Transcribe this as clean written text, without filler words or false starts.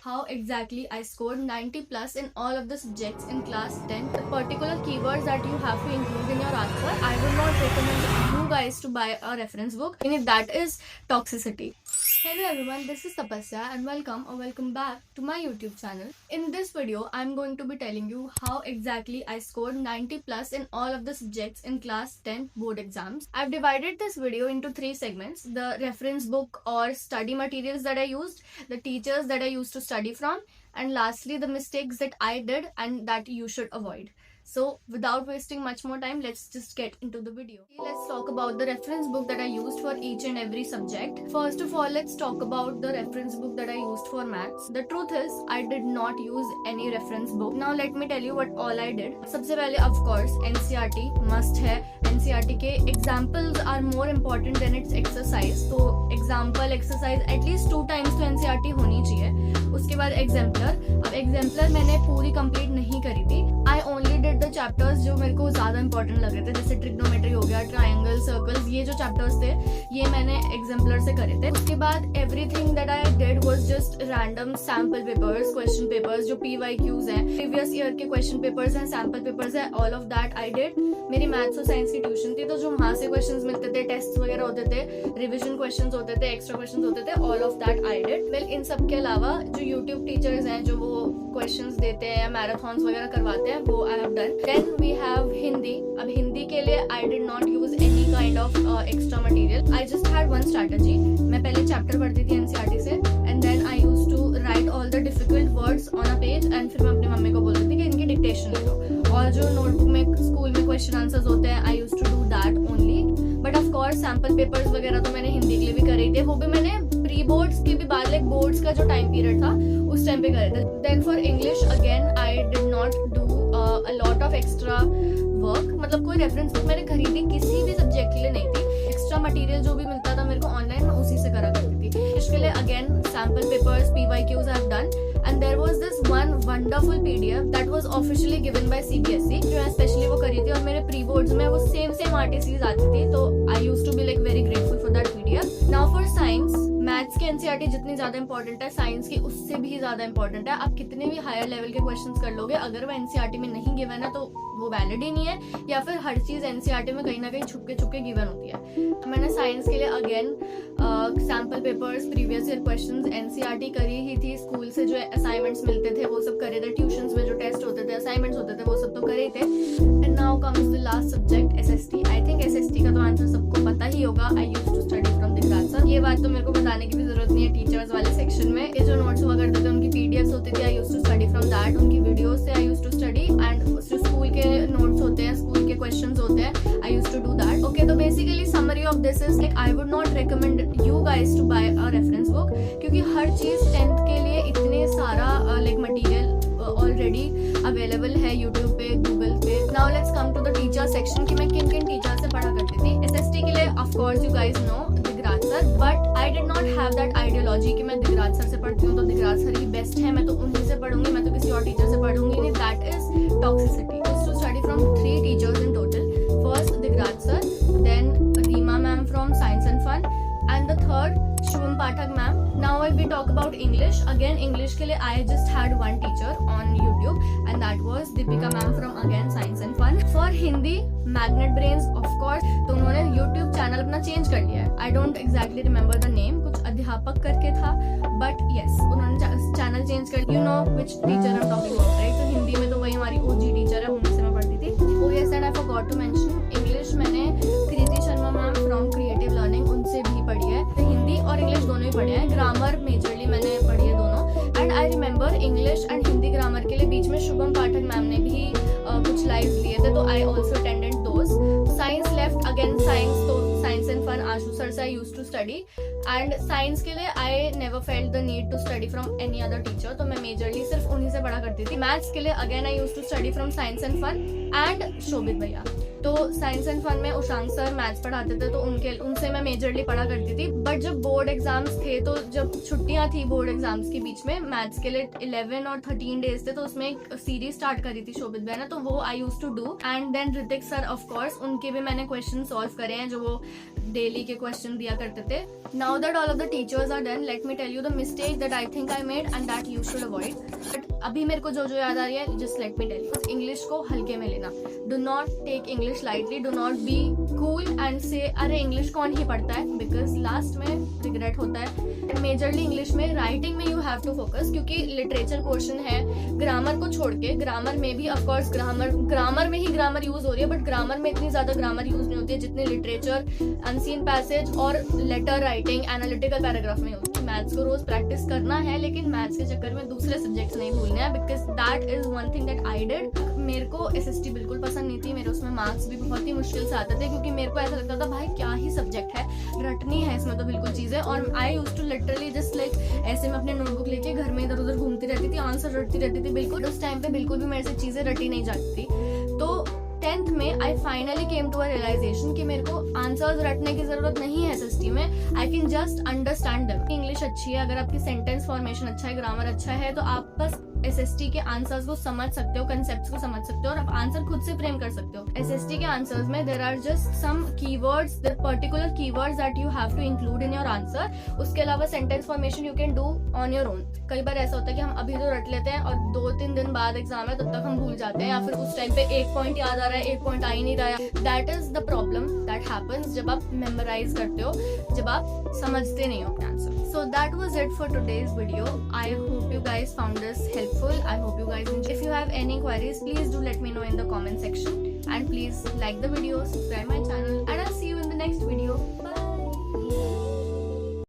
how exactly I scored 90 plus in all of the subjects in class 10. The particular keywords that you have to include in your answer. I would not recommend you guys to buy a reference book, and if that is toxicity. Hello everyone, this is Tapasya and welcome back to my YouTube channel. In this video, I'm going to be telling you how exactly I scored 90 plus in all of the subjects in class 10 board exams. I've divided this video into 3 segments: the reference book or study materials that I used, the teachers that I used to study from, and lastly the mistakes that I did and that you should avoid. So without wasting much more time, let's just get into the video. Let's talk about the reference book that I used for each and every subject. First of all, let's talk about the reference book that I used for maths. The truth is, I did not use any reference book. Now let me tell you what all I did. सबसे पहले of course NCERT must है. NCERT के examples are more important than its exercise. तो example exercise at least 2 times तो NCERT होनी चाहिए. उसके बाद exemplar. अब exemplar मैंने पूरी complete नहीं करी थी. I only did the chapters जो मेरे को ज़्यादा important लग रहे थे, जैसे ट्रिग्नोमेट्री हो गया, ट्रायंगल, सर्कल्स, ये जो चैप्टर्स थे ये मैंने एग्जाम्पलर से करे थे. उसके बाद everything that I did was just random sample papers, question papers जो PYQs हैं, previous year के question papers हैं, sample papers हैं, all of that I did. मेरी मैथ्स और साइंस की ट्यूशन थी, तो जो वहाँ से क्वेश्चंस मिलते थे, टेस्ट वगैरह होते थे, रिविजन क्वेश्चंस होते थे, एक्स्ट्रा क्वेश्चंस होते थे, all of that I did. Well, इन सब के अलावा जो YouTube टीचर्स हैं जो वो क्वेश्चंस देते हैं या मैराथन्स वगैरह करवाते हैं, वो I have done. Then we have Hindi. अब हिंदी के लिए I did not use any kind of extra material. I just had one strategy. मैं पहले चैप्टर पढ़ती थी एनसीईआरटी से and then I use to write all the difficult words on a page and फिर मैं अपनी मम्मी को बोलती थी कि इनकी डिक्टेशन ले लो. और जो नोटबुक में स्कूल में क्वेश्चन आंसर्स होते हैं, I use to do that only. But of course sample papers वगैरह तो मैंने हिंदी के लिए भी करे थे, वो भी मैंने प्री बोर्ड्स के भी बाद, लाइक बोर्ड्स का जो टाइम पीरियड था उस टाइम पे करे थे. Then for English again I did not do a lot of extra work. मतलब कोई रेफरेंस बुक मैंने खरीदी किसी भी सब्जेक्ट के लिए नहीं थी. एक्स्ट्रा मटेरियल जो भी मिलता था मेरे को ऑनलाइन, मैं उसी से करा करती थी. इसके लिए again sample papers, PYQs I have done. And there was this one wonderful PDF that was officially given by CBSE जो मैं स्पेशली वो करी थी, और मेरे प्री बोर्ड्स में वो सेम RTCs आती थी, तो I used to be like very grateful for that PDF. Now for science, maths के एनसीईआरटी जितनी ज्यादा इंपॉर्टेंट है, साइंस की उससे भी ज्यादा इंपॉर्टेंट है. आप कितने भी हायर लेवल के क्वेश्चंस कर लोगे, अगर वो एनसीईआरटी में नहीं गिवन है तो वो वैलिड ही नहीं है, या फिर हर चीज एनसीईआरटी में कहीं ना कहीं छुपके छुपके गिवन होती है. मैंने साइंस के लिए again sample papers, previous year questions, NCERT करी ही थी. स्कूल से जो असाइनमेंट्स मिलते थे वो सब करे थे. ट्यूशंस में जो टेस्ट होते थे, असाइनमेंट्स होते थे, वो सब तो करे थे. And now comes the last subject, SST. I think SST का तो आंसर सबको पता ही होगा. I used to study from Digraj sir. ये बात तो मेरे को बताने की भी जरूरत नहीं है. टीचर्स वाले सेक्शन में ये जो नोट्स हुआ करते थे, उनकी पीडीएफ्स होती थी, I used to study from that. उनकी वीडियोस से I used to study, and जो स्कूल के नोट्स होते हैं, स्कूल के क्वेश्चंस होते हैं, I used to do that. Okay, तो basically summary of this is like I would not recommend you guys to buy a reference book, क्योंकि हर चीज 10th के लिए इतने सारा लाइक मटेरियल ऑलरेडी अवेलेबल है यूट्यूब पे, गूगल पे. Now let's come to the teacher section कि मैं किन किन टीचर से पढ़ा करती थी. एसएसटी के लिए of course you guys know Digraj sir, but I did not have that ideology कि मैं दिग्राज सर से पढ़ती हूँ तो दिग्राज सर ही बेस्ट है, मैं तो उन्हीं से पढ़ूंगी, मैं तो किसी और टीचर से पढ़ूंगी नहीं. That is toxicity. To study from 3 teachers in total. First Digraj sir, then Reema ma'am from science and fun, and the third Shubham Pathak ma'am. Now if we talk about English, again English के लिए I just had one teacher on YouTube and that was Deepika ma'am from again Science and Fun. For Hindi, Magnet Brains of course, तो उन्होंने YouTube channel अपना change कर लिया है. I don't exactly remember the name, कुछ अध्यापक करके था, but yes, उन्होंने चैनल चेंज कर. You know which teacher I'm talking about, right? तो हिंदी में तो वही हमारी OG टीचर है, उनसे मैं पढ़ती थी. Oh yes, and I forgot to mention English मैंने Kriti Sharma ma'am from creative learning, उनसे भी पढ़ी है. हिंदी और इंग्लिश दोनों ही पढ़े हैं. ग्रामर मेजरली मैंने पढ़ी है दोनों. And I remember English and Hindi grammar के लिए बीच में शुभम पाठक मैम ने भी कुछ लाइव्स लिए थे, तो I also attended those. Science left again science, तो science and fun Ashu sir से I used to study. And science के लिए I never felt the need to study from any other teacher, तो मैं मेजरली सिर्फ उन्हीं से पढ़ा करती थी. मैथ्स के लिए again I used to study from science and fun and Shobhit भैया. तो साइंस एंड फन में उशांक सर मैथ्स पढ़ाते थे, तो उनसे मैं मेजरली पढ़ा करती थी. बट जब बोर्ड एग्जाम्स थे, तो जब छुट्टियां थी बोर्ड एग्जाम्स के बीच में, मैथ्स के लिए 11 और 13 डेज थे, तो उसमें एक सीरीज स्टार्ट करी थी शोभित भैया ने, तो वो I used to do. And then Hrithik sir of course, उनके भी मैंने क्वेश्चन सॉल्व करे हैं, जो वो डेली के क्वेश्चन दिया करते थे. Now Now that all of the teachers are done, let me tell you the mistake that I think I made and that you should avoid. But अभी मेरे को जो याद आ रही है, just let me tell you. English को हल्के में लेना. Do not take English lightly. Do not be cool and say अरे English कौन ही पढ़ता है, because last में regret होता है. Majorly English में writing में you have to focus, क्योंकि literature portion है. Grammar को छोड़ के, grammar में भी of course grammar में ही grammar use हो रही है, but grammar में इतनी ज़्यादा grammar use नहीं होती है जितनी literature, unseen passage और letter writing, analytical paragraph में होती है. मैथ्स को रोज प्रैक्टिस करना है, लेकिन मैथ्स के चक्कर में दूसरे सब्जेक्ट्स नहीं भूलने हैं, because that is one thing that I did. मेरे को एसएसटी बिल्कुल पसंद नहीं थी. मेरे उसमें मार्क्स भी बहुत ही मुश्किल से आते थे, क्योंकि मेरे को ऐसा लगता था भाई क्या ही सब्जेक्ट है, रटनी है इसमें तो बिल्कुल चीज़ें. और I used to literally just like ऐसे में अपने नोटबुक लेके घर में इधर उधर घूमती रहती थी, आंसर रटती रहती थी. बिल्कुल उस टाइम पे बिल्कुल भी मेरे से चीज़ें रटी नहीं जाती थी. तो 10th में I finally came to a realisation कि मेरे को आंसर्स रटने की जरूरत नहीं है एसएसटी में. I can just understand them. English अच्छी है, अगर आपकी सेंटेंस फॉर्मेशन अच्छा है, ग्रामर अच्छा है, तो आप बस एसएसटी के आंसर्स को समझ सकते हो, कंसेप्ट्स को समझ सकते हो और आप आंसर खुद से फ्रेम कर सकते हो. एसएसटी के आंसर्स में there are just some keywords, the particular keywords that you have to include in your answer. उसके अलावा sentence formation you can do on your own. कई बार ऐसा होता है कि हम अभी तो रट लेते हैं और 2-3 दिन बाद एग्जाम है तब तक हम भूल जाते हैं, या फिर उस टाइम पे एक पॉइंट याद आ रहा है, एक पॉइंट आ ही नहीं रहा है. That is the problem that happens जब आप मेमोराइज करते हो, जब आप समझते नहीं हो अपने answer. So that was it for today's video. I hope you guys found this helpful. I hope you guys enjoyed. If you have any queries, please do let me know in the comment section. And please like the video, subscribe my channel, and I'll see you in the next video. Bye.